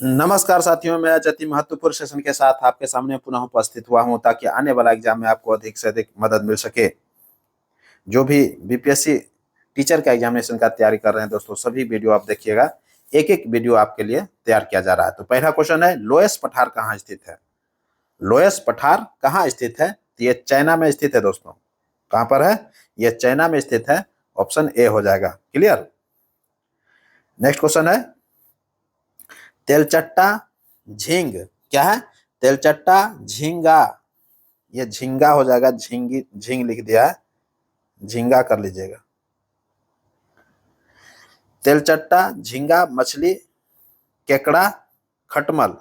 नमस्कार साथियों, मैं अति महत्वपूर्ण सेशन के साथ आपके सामने पुनः उपस्थित हुआ हूं ताकि आने वाला एग्जाम में आपको अधिक से अधिक मदद मिल सके। जो भी बीपीएससी टीचर का एग्जामिनेशन का तैयारी कर रहे हैं दोस्तों, सभी वीडियो आप देखिएगा। एक एक वीडियो आपके लिए तैयार किया जा रहा है। तो पहला क्वेश्चन है, लोएस पठार कहाँ स्थित है? लोएस पठार कहाँ स्थित है? तो ये चाइना में स्थित है दोस्तों। कहाँ पर है? ये चाइना में स्थित है। ऑप्शन ए हो जाएगा। क्लियर। नेक्स्ट क्वेश्चन है, तेलचट्टा झींग क्या है? तेलचट्टा झींगा। ये झींगा हो जाएगा, झींगी झींग लिख दिया है, झींगा कर लीजिएगा। तेलचट्टा, झींगा मछली, केकड़ा, खटमल,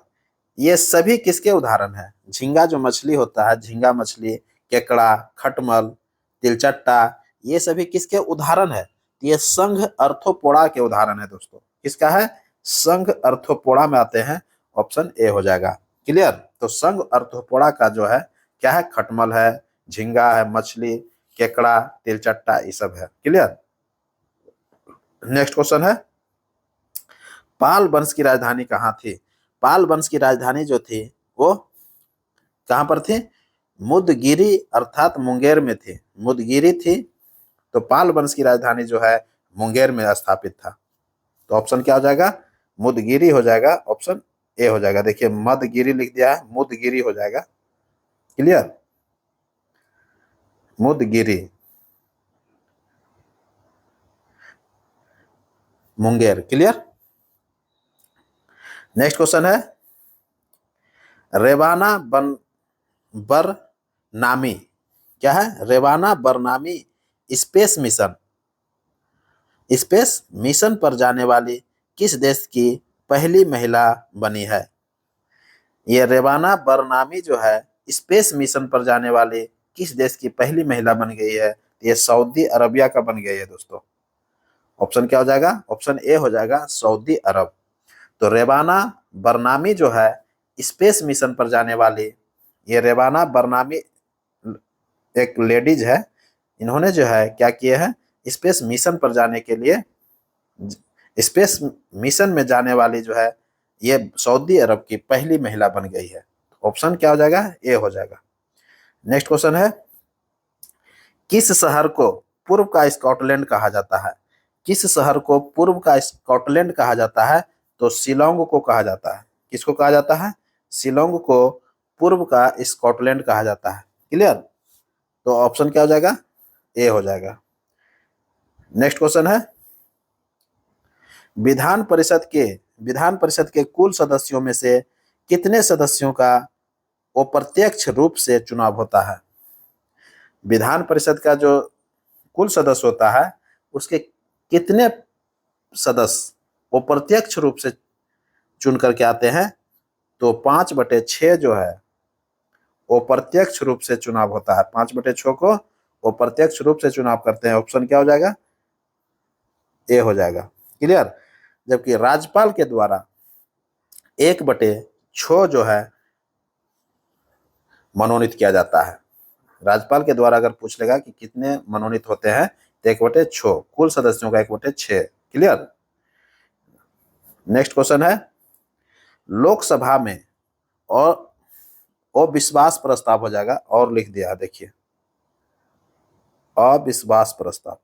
ये सभी किसके उदाहरण है? झींगा जो मछली होता है, झींगा मछली, केकड़ा, खटमल, तिलचट्टा, ये सभी किसके उदाहरण है? ये संघ अर्थोपोड़ा के उदाहरण है दोस्तों। किसका है? संघ अर्थोपोड़ा में आते हैं। ऑप्शन ए हो जाएगा। क्लियर। तो संघ अर्थोपोड़ा का जो है क्या है? खटमल है, झींगा है, मछली, केकड़ा, तिलचट्टा, ये सब है। क्लियर। नेक्स्ट क्वेश्चन है, पाल वंश की राजधानी कहाँ थी? पाल वंश की राजधानी जो थी वो कहां पर थी? मुदगिरी अर्थात मुंगेर में थी। मुदगिरी थी। तो पाल वंश की राजधानी जो है मुंगेर में स्थापित था। तो ऑप्शन क्या हो जाएगा? मुदगिरी हो जाएगा। ऑप्शन ए हो जाएगा। देखिए मदगिरी लिख दिया है, मुदगिरी हो जाएगा। Clear. Mudgiri, Munger. Clear. Next question है, रेवाना बन बरनामी क्या है? रेवाना बरनामी स्पेस मिशन, स्पेस मिशन पर जाने वाली किस देश की पहली महिला बनी है? ये रेवाना बरनामी जो है स्पेस मिशन पर जाने वाली किस देश की पहली महिला बन गई है? ये सऊदी अरबिया का बन गई है दोस्तों। ऑप्शन क्या हो जाएगा? ऑप्शन ए हो जाएगा, सऊदी अरब। तो रेवाना बरनामी जो है स्पेस मिशन पर जाने वाली, ये रेवाना बरनामी एक लेडीज है। इन्होंने जो है क्या किए हैं? स्पेस मिशन पर जाने के लिए, स्पेस मिशन में जाने वाली जो है ये सऊदी अरब की पहली महिला बन गई है। ऑप्शन क्या हो जाएगा? ए हो जाएगा। नेक्स्ट क्वेश्चन है, किस शहर को पूर्व का स्कॉटलैंड कहा जाता है? किस शहर को पूर्व का स्कॉटलैंड कहा जाता है? तो शिलोंग को कहा जाता है। किसको कहा जाता है? शिलोंग को पूर्व का स्कॉटलैंड कहा जाता है। क्लियर। तो ऑप्शन क्या हो जाएगा? ए हो जाएगा। नेक्स्ट क्वेश्चन है, विधान परिषद के कुल सदस्यों में से कितने सदस्यों का अप्रत्यक्ष रूप से चुनाव होता है? विधान परिषद का जो कुल सदस्य होता है उसके कितने सदस्य अप्रत्यक्ष रूप से चुन करके आते हैं? तो 5/6 जो है अप्रत्यक्ष रूप से चुनाव होता है। 5/6 को अप्रत्यक्ष रूप से चुनाव करते हैं। ऑप्शन क्या हो जाएगा? ए हो जाएगा। क्लियर। जबकि राज्यपाल के द्वारा 1/6 जो है मनोनीत किया जाता है। राज्यपाल के द्वारा अगर पूछ लेगा कि कितने मनोनीत होते हैं, तो 1/6, कुल सदस्यों का 1/6। क्लियर। नेक्स्ट क्वेश्चन है, लोकसभा में और अविश्वास प्रस्ताव हो जाएगा, और लिख दिया देखिए अविश्वास प्रस्ताव।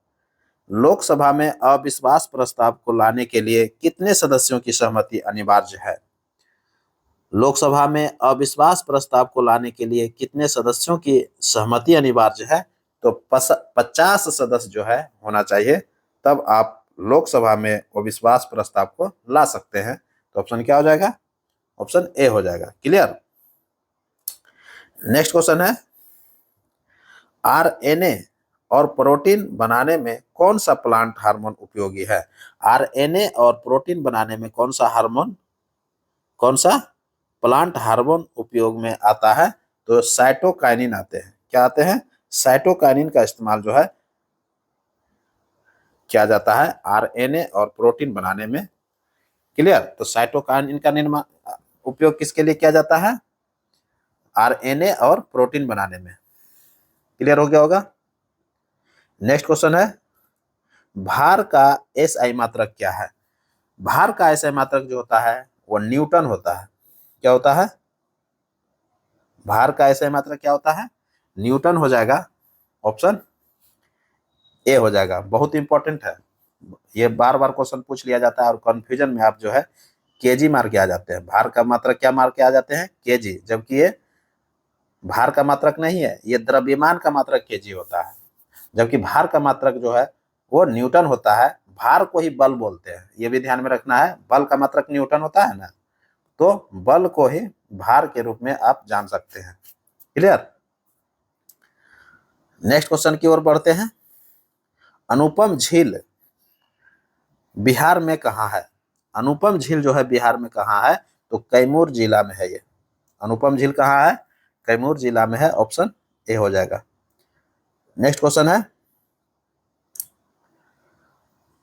लोकसभा में अविश्वास प्रस्ताव को लाने के लिए कितने सदस्यों की सहमति अनिवार्य है? लोकसभा में अविश्वास प्रस्ताव को लाने के लिए कितने सदस्यों की सहमति अनिवार्य है? तो 50 सदस्य जो है होना चाहिए, तब आप लोकसभा में अविश्वास प्रस्ताव को ला सकते हैं। तो ऑप्शन क्या हो जाएगा? ऑप्शन ए हो जाएगा। क्लियर। नेक्स्ट क्वेश्चन है, आरएनए और प्रोटीन बनाने में कौन सा प्लांट हार्मोन उपयोगी है? आरएनए और प्रोटीन बनाने में कौन सा प्लांट हार्मोन उपयोग में आता है? तो साइटोकाइनिन आते हैं। क्या आते हैं? साइटोकाइनिन का इस्तेमाल जो है किया जाता है आरएनए और प्रोटीन बनाने में। क्लियर। तो साइटोकाइनिन का निर्माण उपयोग किसके लिए किया जाता है? आरएनए और प्रोटीन बनाने में। क्लियर हो गया होगा। नेक्स्ट क्वेश्चन है, भार का एसआई मात्रक क्या है? भार का एसआई मात्रक जो होता है वो न्यूटन होता है। क्या होता है? भार का SI मात्रक क्या होता है? न्यूटन हो जाएगा। ऑप्शन ए हो जाएगा। बहुत इंपॉर्टेंट है, ये बार बार क्वेश्चन पूछ लिया जाता है और कंफ्यूजन में आप जो है केजी मार के आ जाते हैं। भार का मात्रक क्या मार के आ जाते हैं? केजी, जबकि ये भार का मात्रक नहीं है, ये द्रव्यमान का मात्रक केजी होता है, जबकि भार का मात्रक जो है वो न्यूटन होता है। भार को ही बल बोलते हैं, ये भी ध्यान में रखना है। बल का मात्रक न्यूटन होता है ना, तो बल को ही भार के रूप में आप जान सकते हैं। क्लियर? नेक्स्ट क्वेश्चन की ओर बढ़ते हैं। अनुपम झील बिहार में कहाँ है? अनुपम झील जो है बिहार में कहाँ है? तो कैमूर जिला में है ये। अनुपम झील कहाँ है? कैमूर जिला में है। ऑप्शन ए हो जाएगा। नेक्स्ट क्वेश्चन है,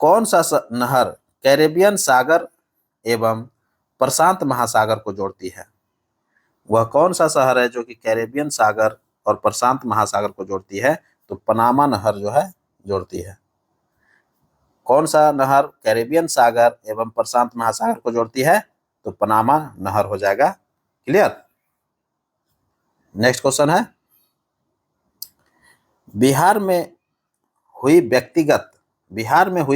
कौन सा नहर कैरेबियन सागर एवं प्रशांत महासागर को जोड़ती है? वह कौन सा शहर है जो कि कैरेबियन सागर और प्रशांत महासागर को जोड़ती है? तो पनामा नहर जो है जोड़ती है। कौन सा नहर कैरेबियन सागर एवं प्रशांत महासागर को जोड़ती है? तो पनामा नहर हो जाएगा। क्लियर? नेक्स्ट क्वेश्चन है, बिहार में हुई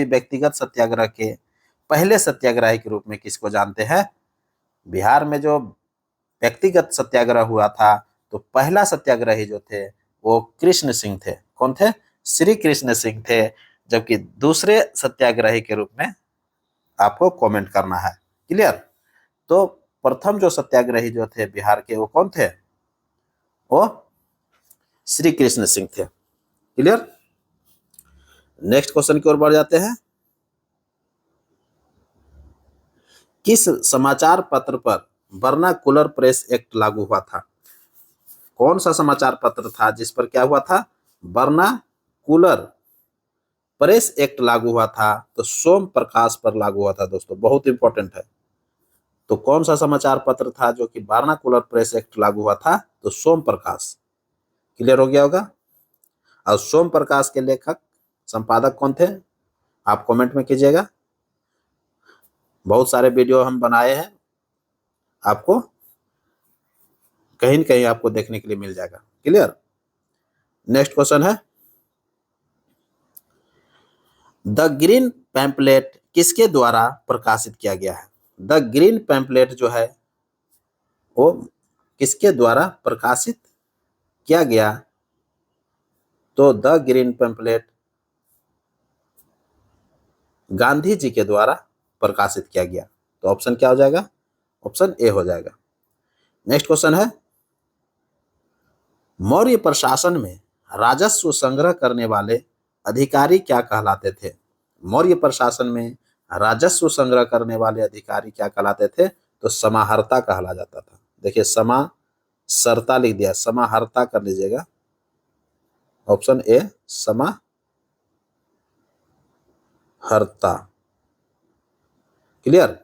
व्यक्तिगत सत्याग्रह के पहले सत्याग्रही के रूप में किसको जानते हैं? बिहार में जो व्यक्तिगत सत्याग्रह हुआ था, तो पहला सत्याग्रही जो थे वो कृष्ण सिंह थे। कौन थे? श्री कृष्ण सिंह थे। जबकि दूसरे सत्याग्रही के रूप में आपको कमेंट करना है। क्लियर? तो प्रथम जो सत्याग्रही जो थे बिहार के, वो कौन थे? वो श्री कृष्ण सिंह थे। क्लियर? नेक्स्ट क्वेश्चन की ओर बढ़ जाते हैं। किस समाचार पत्र पर वर्नाकुलर प्रेस एक्ट लागू हुआ था? कौन सा समाचार पत्र था जिस पर क्या हुआ था? वर्नाकुलर प्रेस एक्ट लागू हुआ था। तो सोम प्रकाश पर लागू हुआ था दोस्तों, बहुत इंपॉर्टेंट है। तो कौन सा समाचार पत्र था जो कि वर्नाकुलर प्रेस एक्ट लागू हुआ था? तो सोम प्रकाश। क्लियर हो गया होगा? और सोम प्रकाश के लेखक संपादक कौन थे? आप कमेंट में कीजिएगा। बहुत सारे वीडियो हम बनाए हैं, आपको कहीं न कहीं आपको देखने के लिए मिल जाएगा। क्लियर? नेक्स्ट क्वेश्चन है, द ग्रीन पैम्पलेट किसके द्वारा प्रकाशित किया गया है? द ग्रीन पैम्पलेट जो है वो किसके द्वारा प्रकाशित किया गया? तो the green pamphlet Gandhi ji के द्वारा प्रकाशित किया गया। तो ऑप्शन क्या हो जाएगा? ऑप्शन ए हो जाएगा। नेक्स्ट क्वेश्चन है, मौर्य प्रशासन में राजस्व संग्रह करने वाले अधिकारी क्या कहलाते थे? मौर्य प्रशासन में राजस्व संग्रह करने वाले अधिकारी क्या कहलाते थे? तो समाहर्ता कहला जाता था। देखिए, समाहर्ता लिख दिया, समाहर्ता कर लीजिएगा। ऑप्शन ए समाहर्ता। क्लियर?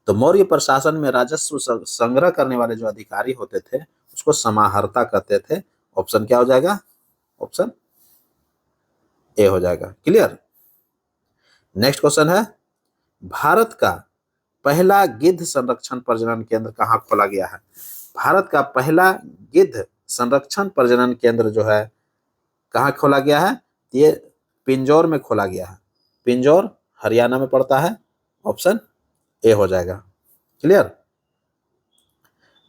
तो मौर्य प्रशासन में राजस्व संग्रह करने वाले जो अधिकारी होते थे उसको समाहर्ता कहते थे। ऑप्शन क्या हो जाएगा? ऑप्शन ए हो जाएगा। क्लियर? नेक्स्ट क्वेश्चन है, भारत का पहला गिद्ध संरक्षण प्रजनन केंद्र कहाँ खोला गया है? भारत का पहला गिद्ध संरक्षण प्रजनन केंद्र जो है कहाँ खोला गया है? ये पिंजौर में खोला गया है। पिंजौर हरियाणा में पड़ता है। ऑप्शन ए हो जाएगा। क्लियर?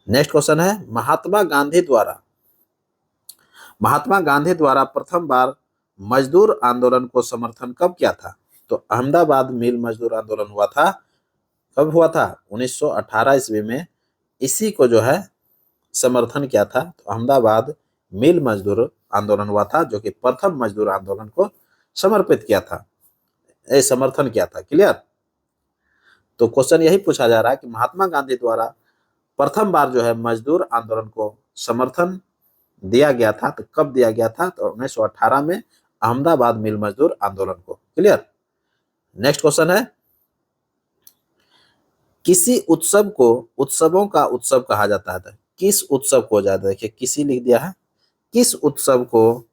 नेक्स्ट क्वेश्चन है, महात्मा गांधी द्वारा प्रथम बार मजदूर आंदोलन को समर्थन कब किया था? तो अहमदाबाद मिल मजदूर आंदोलन हुआ था। कब हुआ था? 1918 ईस्वी में इसी को जो है समर्थन किया था। तो अहमदाबाद मिल मजदूर आंदोलन हुआ था, जो कि प्रथम मजदूर आंदोलन को समर्पित किया था, समर्थन किया था। क्लियर? तो क्वेश्चन यही पूछा जा रहा है कि महात्मा गांधी द्वारा प्रथम बार जो है मजदूर आंदोलन को समर्थन दिया गया था, तो कब दिया गया था? तो 1918 में अहमदाबाद मिल मजदूर आंदोलन को। क्लियर? नेक्स्ट क्वेश्चन है, किसी उत्सव को उत्सवों का उत्सव कहा जाता है? किस उत्सव को जाता है? देखिए, किसी लिख दिया है। किस उत्सव को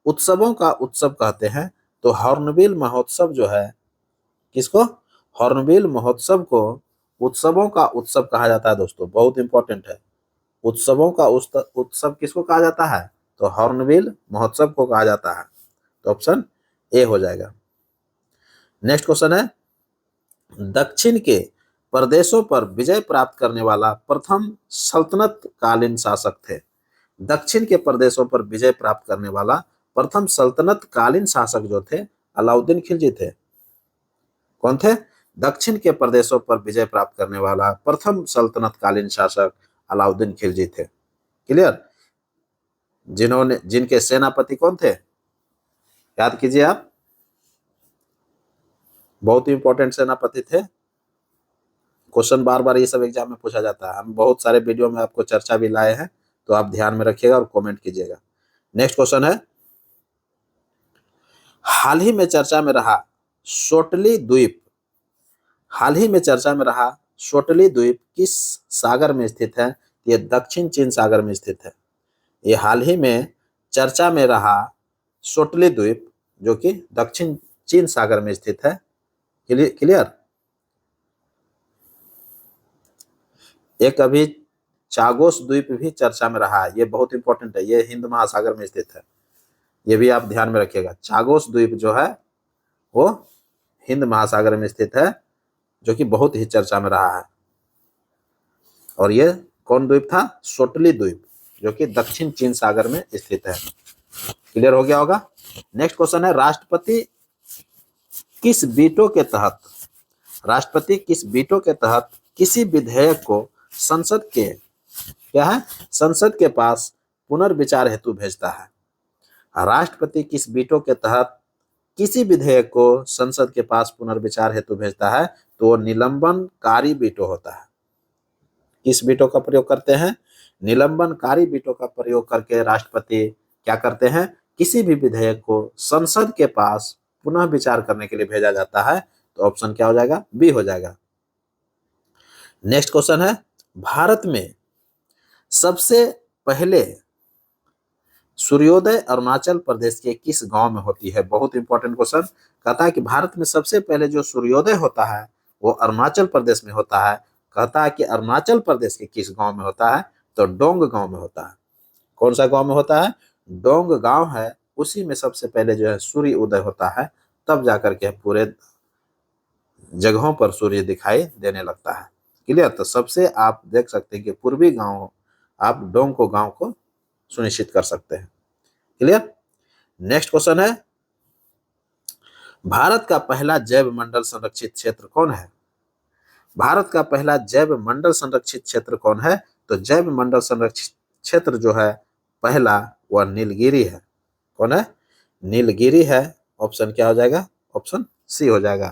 उत्सवों का उत्सव कहते हैं? तो हॉर्नबिल महोत्सव जो है, किसको? हॉर्नबिल महोत्सव को उत्सवों का उत्सव कहा जाता है दोस्तों, बहुत इंपॉर्टेंट है। उत्सवों का उत्सव किसको कहा जाता है? तो हॉर्नबिल महोत्सव को कहा जाता है। तो ऑप्शन ए हो जाएगा। नेक्स्ट क्वेश्चन है, दक्षिण के प्रदेशों पर विजय प्राप्त करने वाला प्रथम सल्तनत कालीन शासक थे। दक्षिण के प्रदेशों पर विजय प्राप्त करने वाला प्रथम सल्तनत कालीन शासक जो थे, अलाउद्दीन खिलजी थे। कौन थे? दक्षिण के प्रदेशों पर विजय प्राप्त करने वाला प्रथम सल्तनत कालीन शासक अलाउद्दीन खिलजी थे। क्लियर? जिनके सेनापति कौन थे? याद कीजिए आप, बहुत ही इंपॉर्टेंट सेनापति थे। क्वेश्चन बार बार ये सब एग्जाम में पूछा जाता है। हम बहुत सारे वीडियो में आपको चर्चा भी लाए हैं, तो आप ध्यान में रखिएगा और कमेंट कीजिएगा। नेक्स्ट क्वेश्चन है, हाल ही में चर्चा में रहा सोटली द्वीप, हाल ही में चर्चा में रहा सोटली द्वीप किस सागर में स्थित है? ये दक्षिण चीन सागर में स्थित है। ये हाल ही में चर्चा में रहा सोटली द्वीप जो कि दक्षिण चीन सागर में स्थित है। क्लियर? एक अभी चागोस द्वीप भी चर्चा में रहा है, ये बहुत इंपॉर्टेंट है, ये हिंद महासागर में स्थित है, ये भी आप ध्यान में रखिएगा। चागोस द्वीप जो है वो हिंद महासागर में स्थित है, जो कि बहुत ही चर्चा में रहा है। और ये कौन द्वीप था? सोटली द्वीप, जो कि दक्षिण चीन सागर में स्थित है। क्लियर हो गया होगा। नेक्स्ट क्वेश्चन है, राष्ट्रपति किस वीटो के तहत, राष्ट्रपति किस वीटो के तहत किसी विधेयक को संसद के, क्या है, संसद के पास पुनर्विचार हेतु भेजता है? राष्ट्रपति किस वीटो के तहत किसी विधेयक को संसद के पास पुनर्विचार हेतु भेजता है? तो वो निलंबनकारी वीटो होता है। किस वीटो का प्रयोग करते हैं? निलंबनकारी वीटो का प्रयोग करके राष्ट्रपति क्या करते हैं? किसी भी विधेयक को संसद के पास पुनः विचार करने के लिए भेजा जाता है। तो ऑप्शन क्या हो जाएगा? बी हो जाएगा। नेक्स्ट क्वेश्चन है, भारत में सबसे पहले सूर्योदय अरुणाचल प्रदेश के किस गांव में होती है? बहुत इंपॉर्टेंट क्वेश्चन। कहता है कि भारत में सबसे पहले जो सूर्योदय होता है वो अरुणाचल प्रदेश में होता है। कहता है कि अरुणाचल प्रदेश के किस गांव में होता है? तो डोंग गांव में होता है। कौन सा गांव में होता है? डोंग गांव है, उसी में सबसे पहले जो है सूर्य उदय होता है, तब जाकर के पूरे जगहों पर सूर्य दिखाई देने लगता है। क्लियर? तो सबसे आप देख सकते हैं कि पूर्वी गांव, आप डोंग को गांव को सुनिश्चित कर सकते हैं। क्लियर? नेक्स्ट क्वेश्चन है, भारत का पहला जैव मंडल संरक्षित क्षेत्र कौन है? भारत का पहला जैव मंडल संरक्षित क्षेत्र कौन है? तो जैव मंडल संरक्षित क्षेत्र जो है पहला, वह नीलगिरी है। कौन है? नीलगिरी है। ऑप्शन क्या हो जाएगा? ऑप्शन सी हो जाएगा।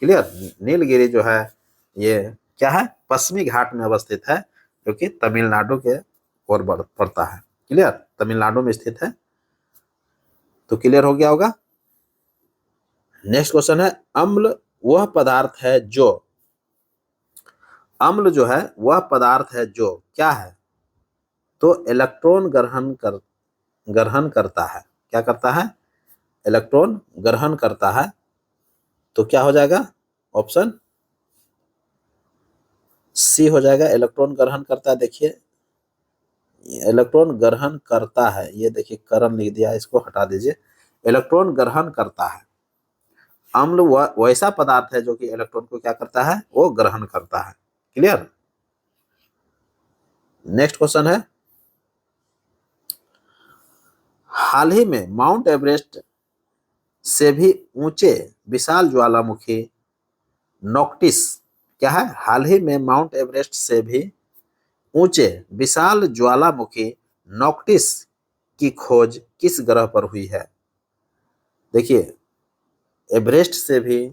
क्लियर? नीलगिरी जो है ये क्या है? पश्चिमी घाट में अवस्थित है, जो कि तमिलनाडु के ओर पड़ता है। क्लियर? तमिलनाडु में स्थित है। तो क्लियर हो गया होगा। नेक्स्ट क्वेश्चन है, अम्ल वह पदार्थ है जो, अम्ल जो है वह पदार्थ है जो क्या है? तो इलेक्ट्रॉन ग्रहण करता है। क्या करता है? इलेक्ट्रॉन ग्रहण करता है। तो क्या हो जाएगा? ऑप्शन सी हो जाएगा। इलेक्ट्रॉन ग्रहण करता है। देखिए इलेक्ट्रॉन ग्रहण करता है, ये देखिए करण लिख दिया, इसको हटा दीजिए। इलेक्ट्रॉन ग्रहण करता है। अम्ल वैसा पदार्थ है जो कि इलेक्ट्रॉन को क्या करता है? वो ग्रहण करता है। क्लियर? नेक्स्ट क्वेश्चन है, हाल ही में माउंट एवरेस्ट से भी ऊंचे विशाल ज्वालामुखी नोक्टिस, क्या है? हाल ही में माउंट एवरेस्ट से भी ऊंचे विशाल ज्वालामुखी नोक्टिस की खोज किस ग्रह पर हुई है? देखिए एवरेस्ट से भी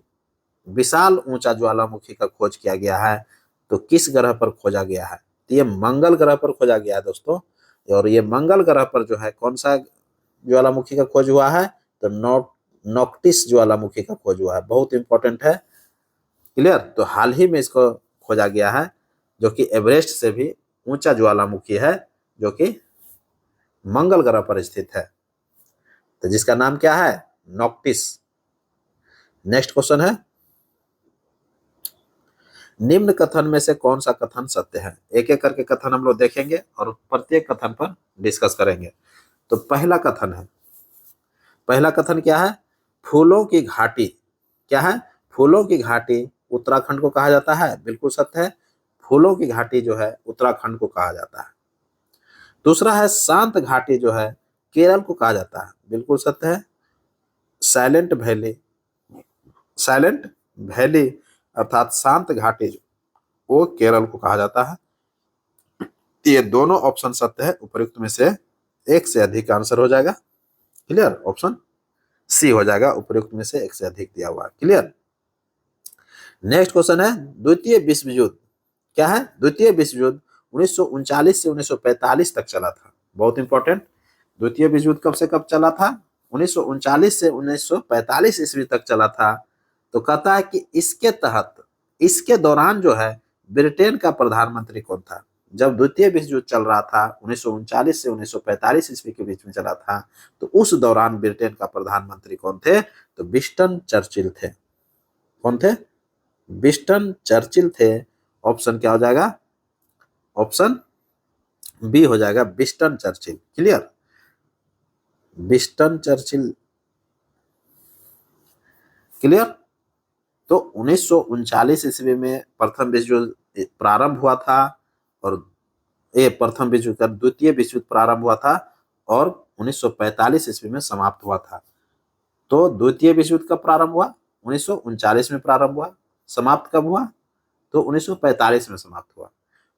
विशाल ऊंचा ज्वालामुखी का खोज किया गया है, तो किस ग्रह पर खोजा गया है? तो ये मंगल ग्रह पर खोजा गया है दोस्तों। और ये मंगल ग्रह पर जो है कौन सा ज्वालामुखी का खोज हुआ है? तो नोक्टिस ज्वालामुखी का खोज हुआ है। बहुत इंपॉर्टेंट है। क्लियर? तो हाल ही में इसको खोजा गया है, जो कि एवरेस्ट से भी ऊंचा ज्वालामुखी है, जो कि मंगल ग्रह पर स्थित है, तो जिसका नाम क्या है? नोक्टिस। नेक्स्ट क्वेश्चन है, निम्न कथन में से कौन सा कथन सत्य है? एक एक करके कथन हम लोग देखेंगे और प्रत्येक कथन पर डिस्कस करेंगे। तो पहला कथन क्या है? फूलों की घाटी। क्या है? फूलों की घाटी उत्तराखंड को कहा जाता है, बिल्कुल सत्य है। फूलों की घाटी जो है उत्तराखंड को कहा जाता है। दूसरा है शांत घाटी जो है केरल को कहा जाता है, बिल्कुल सत्य है। साइलेंट वैली अर्थात शांत घाटी जो वो केरल को कहा जाता है। ये दोनों ऑप्शन सत्य है, उपयुक्त में से एक से अधिक आंसर हो जाएगा। क्लियर? ऑप्शन सी हो जाएगा, उपयुक्त में से एक से अधिक दिया हुआ। क्लियर? नेक्स्ट क्वेश्चन है द्वितीय विश्व युद्ध। क्या है? द्वितीय विश्व युद्ध 1939 से 1945 तक चला था। बहुत इंपॉर्टेंट। द्वितीय विश्व युद्ध कब से कब चला था? 1939 से 1945 ईस्वी तक चला था। तो कहता है कि इसके दौरान जो है ब्रिटेन का प्रधानमंत्री कौन था? जब द्वितीय विश्व युद्ध चल रहा था 1939 से 1945 ईस्वी के बीच में चला था, तो उस दौरान ब्रिटेन का प्रधानमंत्री कौन थे? तो विंस्टन चर्चिल थे। कौन थे? विंस्टन चर्चिल थे। ऑप्शन क्या हो जाएगा? ऑप्शन बी हो जाएगा, Winston Churchill. Clear? Winston Churchill. Clear? तो 1939 ईस्वी में प्रथम विश्व युद्ध प्रारंभ हुआ था और प्रथम विश्व युद्ध, द्वितीय विश्व युद्ध प्रारंभ हुआ था और 1945 ईस्वी में समाप्त हुआ था। तो द्वितीय विश्व युद्ध कब प्रारंभ हुआ? 1939 में प्रारंभ हुआ। समाप्त कब हुआ? तो 1945 में समाप्त हुआ।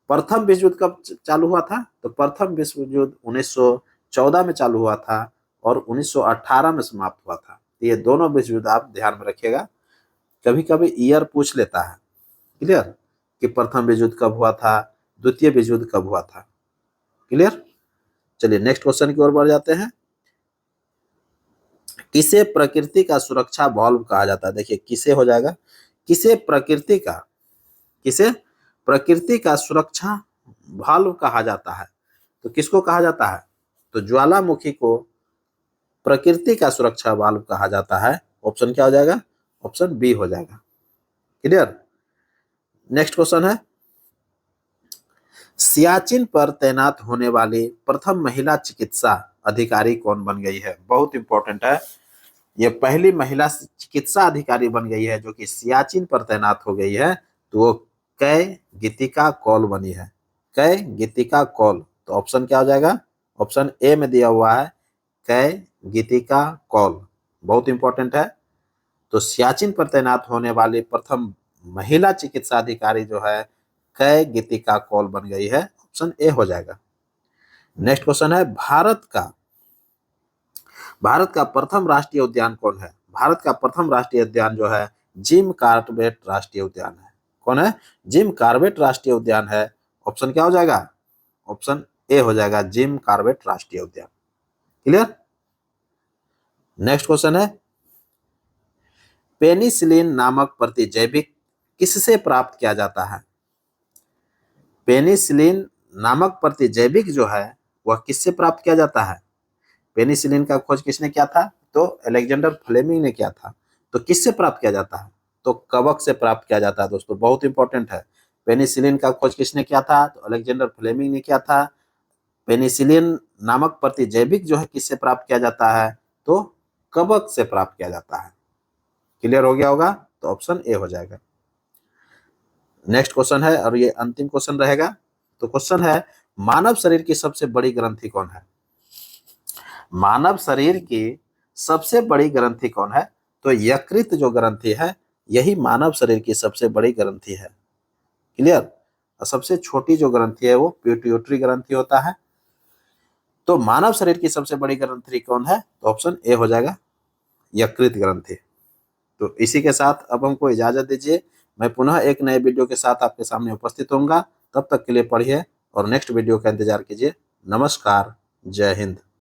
प्रथम विश्व युद्ध कब चालू हुआ था? तो प्रथम विश्व युद्ध 1914 में चालू हुआ था और 1918 में समाप्त हुआ था। ये दोनों विश्व युद्ध आप ध्यान में रखिएगा, कभी कभी ईयर पूछ लेता है। क्लियर? कि प्रथम विश्व युद्ध कब हुआ था, द्वितीय विश्व युद्ध कब हुआ था। क्लियर? चलिए नेक्स्ट क्वेश्चन की ओर बढ़ जाते हैं। किसे प्रकृति का सुरक्षा वाल्व कहा जाता है? देखिए किसे हो जाएगा, किसे प्रकृति का सुरक्षा वाल्व कहा जाता है। तो किसको कहा जाता है? तो ज्वालामुखी को प्रकृति का सुरक्षा वाल्व कहा जाता है। ऑप्शन क्या हो जाएगा? ऑप्शन बी हो जाएगा। क्लियर? नेक्स्ट क्वेश्चन है सियाचिन पर तैनात होने वाली प्रथम महिला चिकित्सा अधिकारी कौन बन गई है? बहुत इंपॉर्टेंट है। ये पहली महिला चिकित्सा अधिकारी बन गई है जो कि सियाचिन पर तैनात हो गई है। तो वो कै गीतिका कौल बनी है। कै गीतिका कौल। तो ऑप्शन क्या हो जाएगा? ऑप्शन ए में दिया हुआ है कै गीतिका कौल। बहुत इंपॉर्टेंट है। तो सियाचिन पर तैनात होने वाली प्रथम महिला चिकित्सा अधिकारी जो है कै गीतिका कौल बन गई है। ऑप्शन ए हो जाएगा। नेक्स्ट क्वेश्चन है भारत का प्रथम राष्ट्रीय उद्यान कौन है? भारत का प्रथम राष्ट्रीय उद्यान जो है जिम कॉर्बेट राष्ट्रीय उद्यान है। कौन है? जिम कॉर्बेट राष्ट्रीय उद्यान है। ऑप्शन क्या हो जाएगा? ऑप्शन ए हो जाएगा, जिम कॉर्बेट राष्ट्रीय उद्यान। क्लियर? नेक्स्ट क्वेश्चन है पेनिसिलिन नामक प्रतिजैविक किससे प्राप्त किया जाता है? पेनिसिलिन नामक प्रतिजैविक जो है वह किससे प्राप्त किया जाता है? पेनिसिलिन का खोज किसने किया था? तो अलेक्जेंडर फ्लेमिंग ने किया था। तो किससे प्राप्त किया जाता है? तो कवक से प्राप्त किया जाता है। दोस्तों बहुत इंपॉर्टेंट है। पेनिसिलिन का खोज किसने किया था? तो अलेक्जेंडर फ्लेमिंग ने किया था। पेनिसिलिन नामक प्रतिजैविक जो है किससे प्राप्त किया जाता है? तो कवक से प्राप्त किया जाता है। क्लियर हो गया होगा? तो ऑप्शन ए हो जाएगा। नेक्स्ट क्वेश्चन है और ये अंतिम क्वेश्चन रहेगा। तो क्वेश्चन है मानव शरीर की सबसे बड़ी ग्रंथि कौन है? मानव शरीर की सबसे बड़ी ग्रंथि कौन है? तो यकृत जो ग्रंथि है यही मानव शरीर की सबसे बड़ी ग्रंथि है। क्लियर? और सबसे छोटी जो ग्रंथि है वो पिट्यूटरी ग्रंथि होता है। तो मानव शरीर की सबसे बड़ी ग्रंथि कौन है? तो ऑप्शन ए हो जाएगा, यकृत ग्रंथि। तो इसी के साथ अब हमको इजाजत दीजिए। मैं पुनः एक नए वीडियो के साथ आपके सामने उपस्थित होऊंगा। तब तक के लिए पढ़िए और नेक्स्ट वीडियो का इंतजार कीजिए। नमस्कार, जय हिंद।